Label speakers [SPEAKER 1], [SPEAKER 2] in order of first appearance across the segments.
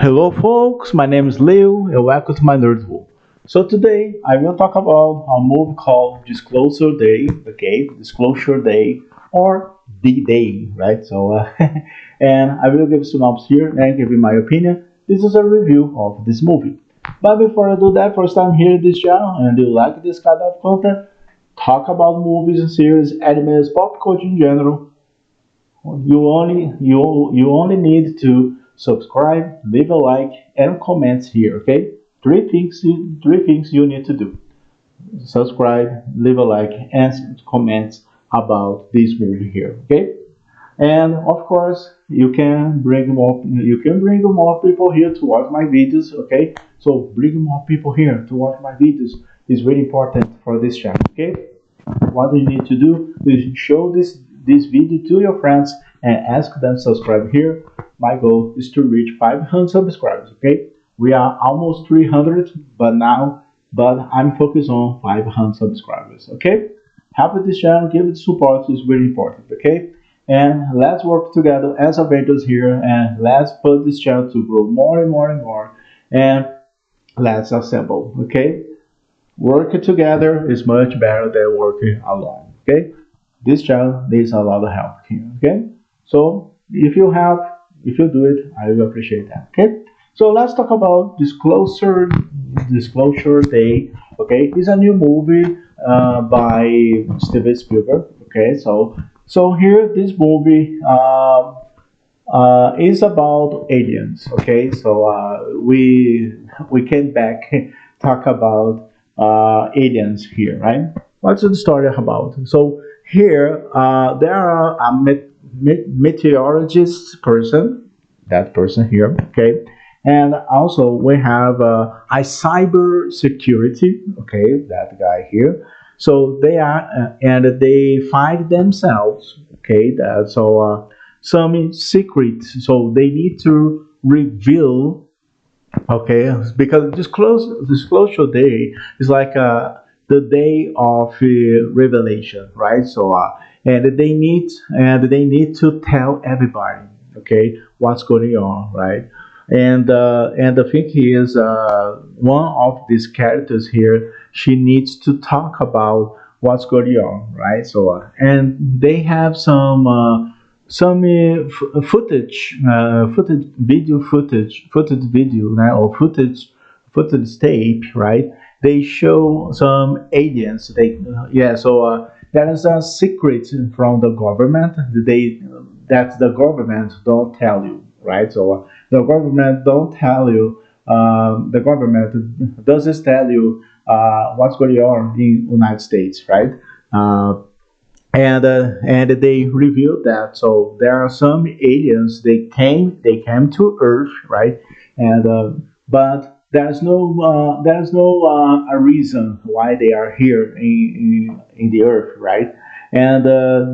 [SPEAKER 1] Hello folks, my name is Leo and welcome to my nerd world. So today I will talk about a movie called Disclosure Day, okay, Disclosure Day or D-Day, right? And I will give a synopsis here and give you my opinion. This is a review of this movie. But before I do that, first time here in this channel and you like this kind of content, talk about movies and series, animes, pop culture in general, you only need to subscribe, leave a like, and comment here. Okay, three things you need to do: subscribe, leave a like, and comment about this movie here. Okay, and of course you can bring more people here to watch my videos. Okay, so bring more people here to watch my videos is very important for this channel. Okay, what you need to do is show this video to your friends and ask them to subscribe here. My goal is to reach 500 subscribers. Okay, we are almost 300, but I'm focused on 500 subscribers. Okay, help this channel, give it support is very important. Okay, and let's work together as Avengers here, and let's put this channel to grow more and more and more, and let's assemble. Okay, working together is much better than working alone. Okay, this child needs a lot of help here. Okay, so if you do it, I will appreciate that. Okay, so let's talk about Disclosure Day. Okay, it's a new movie by Steven Spielberg. Okay, so here this movie is about aliens. Okay, so we came back talk about aliens here, right? What's the story about? So here there are a meteorologist person, that person here, okay, and also we have a cyber security, okay, that guy here. So they are and they find themselves, okay, some secret, so they need to reveal. Okay, because disclosure day is like the day of revelation, right? And they need to tell everybody, okay, what's going on, right? And the thing is, one of these characters here, she needs to talk about what's going on, right? And they have some footage video right, or footage tape, right? They show some aliens. There is a secret from the government. That the government don't tell you, right? The government don't tell you. The government doesn't tell you what's going on in United States, right? Uh, and they revealed that there are some aliens, they came to Earth, right? And but there's no a reason why they are here in the Earth, right? And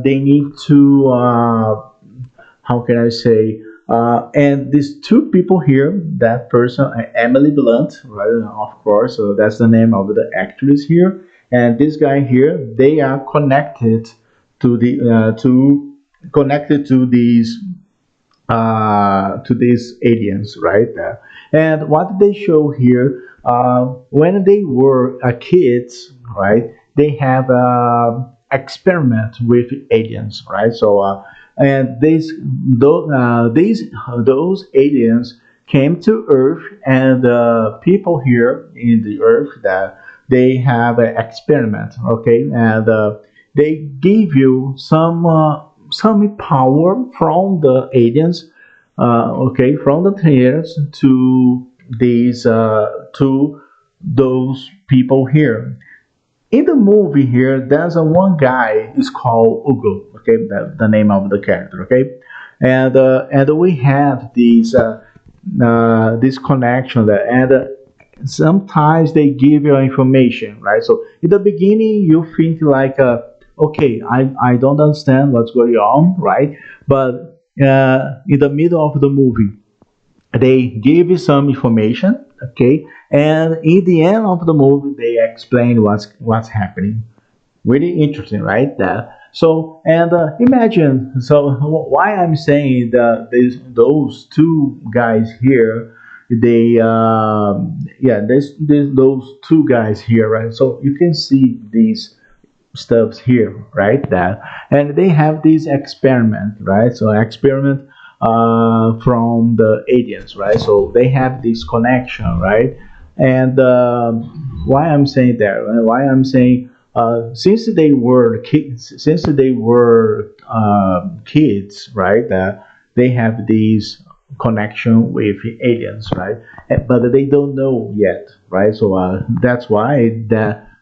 [SPEAKER 1] they need to how can I say, and these two people here, that person, Emily Blunt, right? Of course, so that's the name of the actress here, and this guy here, they are connected to the to connected to these aliens, right? And what they show here, when they were kids, right? They have experiment with aliens, right? And those aliens came to Earth, and people here in the Earth, that they have an experiment, okay, and they give you some power from the aliens, okay, from the players to those people here. In the movie here, there's a one guy is called Ugo, okay, the name of the character, okay, and we have this connection there, and sometimes they give you information, right? So in the beginning, you think like, okay, I don't understand what's going on, right? But in the middle of the movie, they give you some information, okay, and in the end of the movie, they explain what's happening. Really interesting, right? And imagine, so why I'm saying that those two guys here, they yeah, there's those two guys here, right? So you can see these stuffs here, right? That, and they have this experiment, right? So experiment from the aliens, right? So they have this connection, right? And why I'm saying that? Why I'm saying since they were kids, kids, right? They have this connection with aliens, right? But they don't know yet, right? So that's why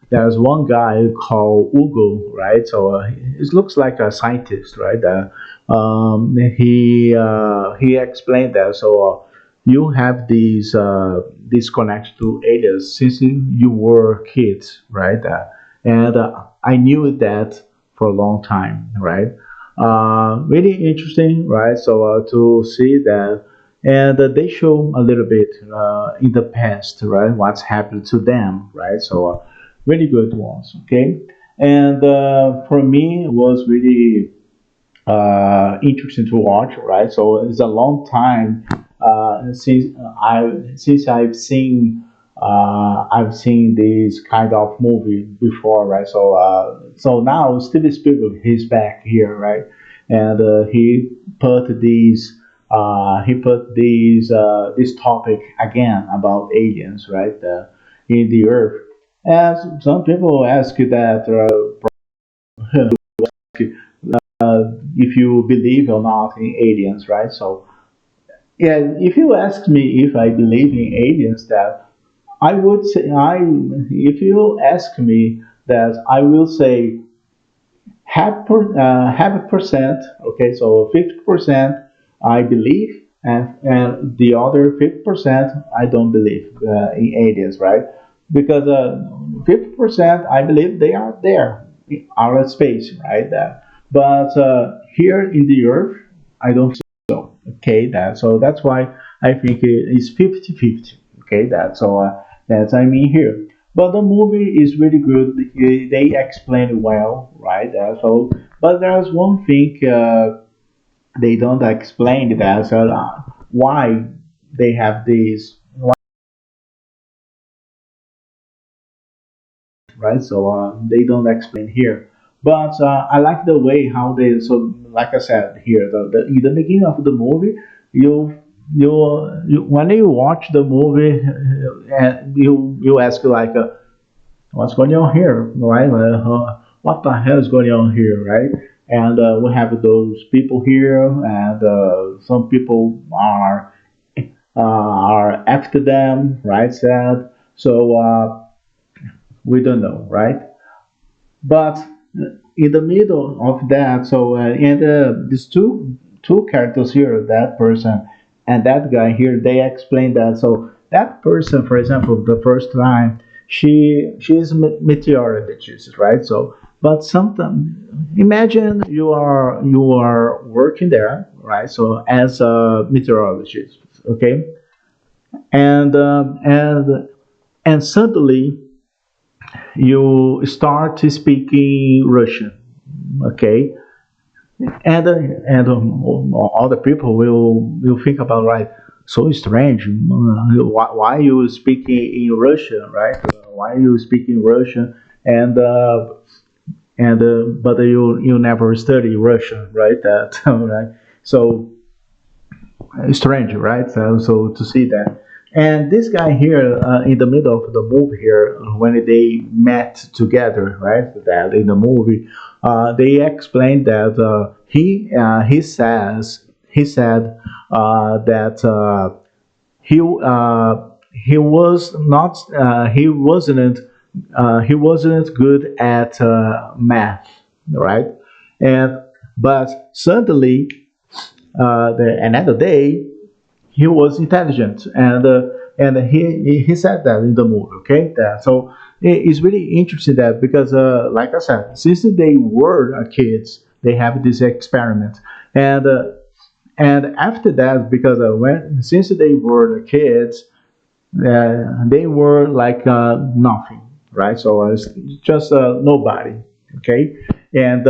[SPEAKER 1] there's one guy called Ugo, right? So it looks like a scientist, right? He explained that. So you have these connection to aliens since you were kids, right? And I knew that for a long time, right? Really interesting, right? So to see that, and they show a little bit in the past, right? What's happened to them, right? So really good ones, okay? And for me, it was really interesting to watch, right? So it's a long time since I've seen this kind of movie before, right? So so now Steven Spielberg he's back here, right? And he put this topic again about aliens, right? In the Earth. And some people ask that if you believe or not in aliens, right? So yeah, if you ask me if I believe in aliens, that I would say I. If you ask me that, I will say half a percent. Okay, so 50% I believe, and the other 50% I don't believe in aliens, right? Because 50% I believe they are there, outer space, right? But here in the Earth, I don't think so. Okay, that's why I think it's 50-50. Okay, that's I mean here. But the movie is really good. They explain it well, right? But there's one thing they don't explain that. So why they have these, right? So they don't explain here. But I like the way how they. So like I said here, in the beginning of the movie, you you when you watch the movie, and you ask like. What's going on here, right? What the hell is going on here, right? And we have those people here, and some people are after them, right? Sad. So we don't know, right? But in the middle of that, so and these two characters here, that person and that guy here, they explain that. So that person, for example, the first time she is meteorologist, right? So, but sometimes imagine you are working there, right? So as a meteorologist, okay, and and suddenly you start speaking Russian, okay, and all the people will think about, right, so strange, why you speaking in Russian, right? Why you speaking Russian, and but you never study Russian, right? That right? So strange, right? So to see that. And this guy here in the middle of the movie here, when they met together, right? That in the movie, they explained that he said that he was not he wasn't good at math, right? And but suddenly another day he was intelligent, and he said that in the movie, okay, so it's really interesting that because like I said, since they were kids, they have this experiment, and and after that, because when since they were kids, they were like nothing, right? So it's just nobody, okay, and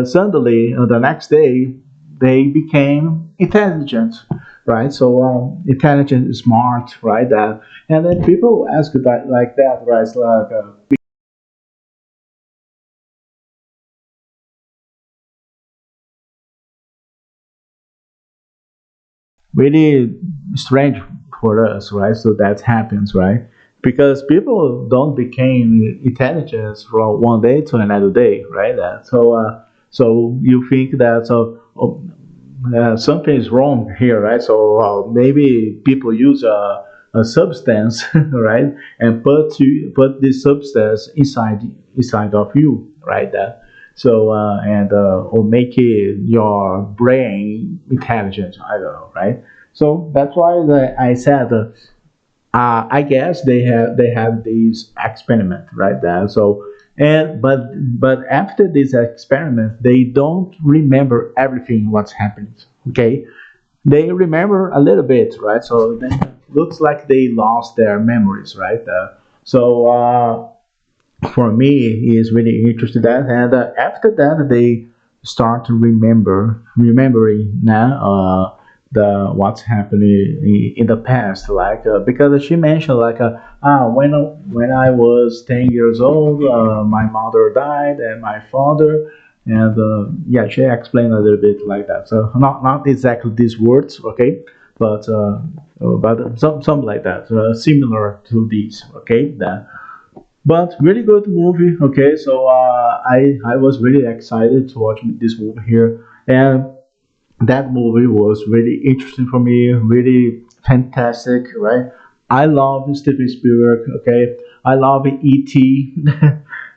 [SPEAKER 1] suddenly the next day they became intelligent. right? So intelligent, smart, right? And then people ask that like that, right? It's like really strange for us, right? So that happens, right? Because people don't become intelligent from one day to another day, right? So you think that something is wrong here, right? So maybe people use a substance, right, and put this substance inside of you, right? And or make it your brain intelligent. I don't know, right? So that's why I said. I guess they have these experiment right there. So and but after this experiment, they don't remember everything what's happening. Okay, they remember a little bit, right? So then it looks like they lost their memories, right? For me is really interested in that, and after that they start to remembering now the what's happening in the past, like because she mentioned like when I was 10 years old, my mother died and my father, and yeah, she explained a little bit like that. So not exactly these words, okay, but something like that, similar to these, okay. But really good movie. Okay, so I was really excited to watch this movie here, and that movie was really interesting for me. Really fantastic, right? I love Steven Spielberg. Okay, I love E.T.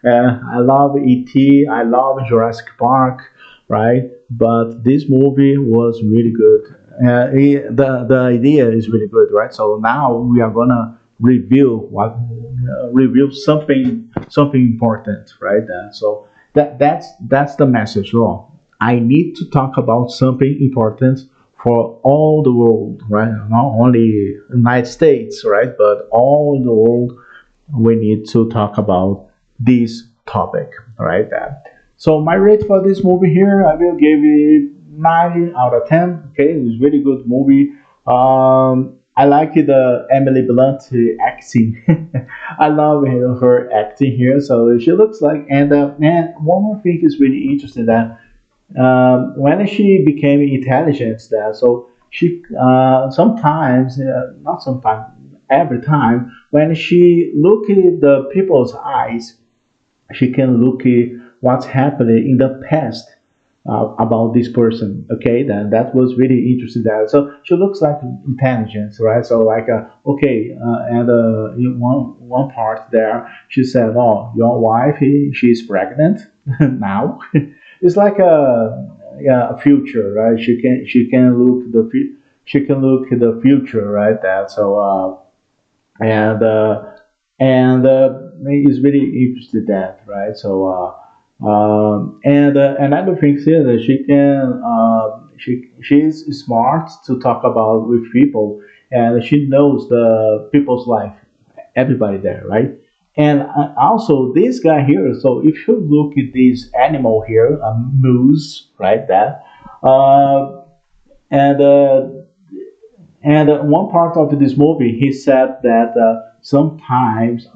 [SPEAKER 1] I love E.T. I love Jurassic Park, right? But this movie was really good. The idea is really good, right? So now we are gonna review something important, right? So that's the message. Oh, I need to talk about something important for all the world, right? Not only United States, right? But all the world. We need to talk about this topic, right? So my rate for this movie here, I will give it 9 out of 10. Okay, it was really good movie. I like the Emily Blunt acting. I love her acting here. So she looks like, and one more thing is really interesting that when she became intelligent, that so she sometimes, not sometimes, every time when she look at the people's eyes, she can look at what's happening in the past about this person. Okay, then that was really interesting. That so she looks like intelligence, right? So like okay, and in one part there, she said, "Oh, your wife, she's pregnant now." It's like a yeah, a future, right? She can look she can look at the future, right? That so and he's really interested in that, right? So and another thing is that she's smart to talk about with people, and she knows the people's life, everybody there, right? And also this guy here. So if you look at this animal here, a moose, right? That uh, and one part of this movie, he said that sometimes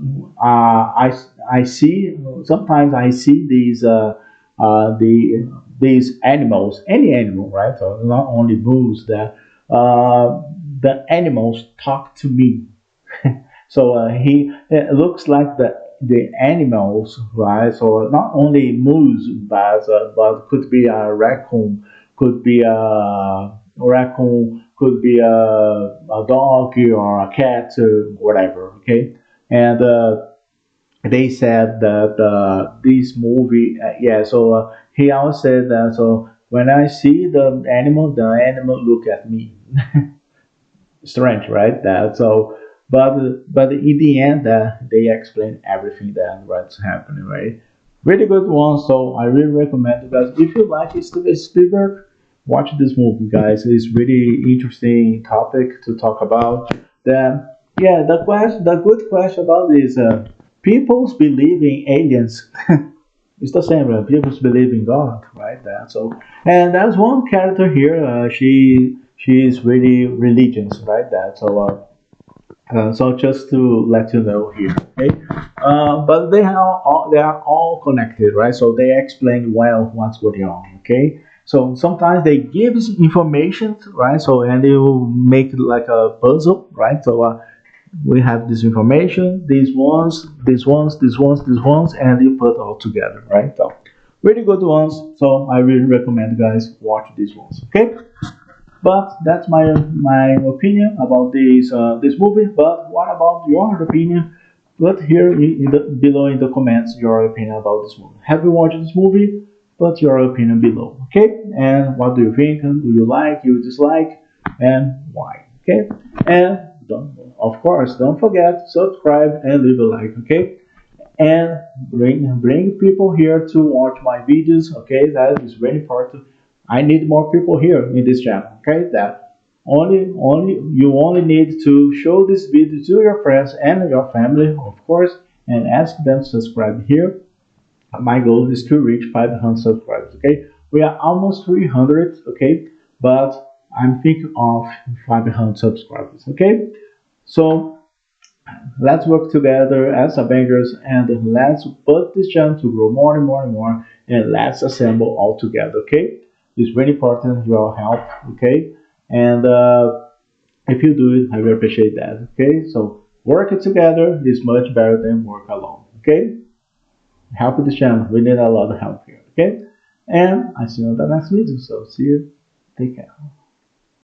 [SPEAKER 1] I see sometimes I see these animals, any animal, right? So not only moose, that the animals talk to me. So he it looks like the animals, right? So not only moose, but could be a raccoon, could be could be a dog or a cat or whatever. Okay, and they said that this movie, yeah. So he also said that so when I see the animal look at me. Strange, right? That so, but in the end, they explain everything that what's happening, right? Really good one. So I really recommend you guys. If you like Steven Spielberg, watch this movie, guys. It's really interesting topic to talk about. Then yeah, the good question about this, people's believing aliens. It's the same, right? People believe in God, right? That so, and there's one character here. she is really religious, right? That so just to let you know here, okay? But they are all connected, right? So they explain well what's going on, okay? So sometimes they give us information, right? So and they will make it like a puzzle, right? So we have this information, these ones, these ones, these ones, these ones, and you put all together, right? So really good ones. So I really recommend you guys watch these ones, okay? But that's my opinion about this movie. But what about your opinion? Put here below in the comments your opinion about this movie. Have you watched this movie? Put your opinion below. Okay? And what do you think? Do you like? You dislike? And why? Okay? And of course, don't forget subscribe and leave a like. Okay? And bring people here to watch my videos. Okay? That is very important. I need more people here in this channel. Okay, that only you only need to show this video to your friends and your family, of course, and ask them to subscribe here. My goal is to reach 500 subscribers. Okay, we are almost 300. Okay, but I'm thinking of 500 subscribers. Okay, so let's work together as Avengers and let's put this channel to grow more and more and more, and let's assemble all together. Okay, it's very important your help. Okay, and if you do it, I will appreciate that. Okay, so working together is much better than work alone. Okay, help this channel. We need a lot of help here. Okay, and I see you on the next video. So see you. Take care.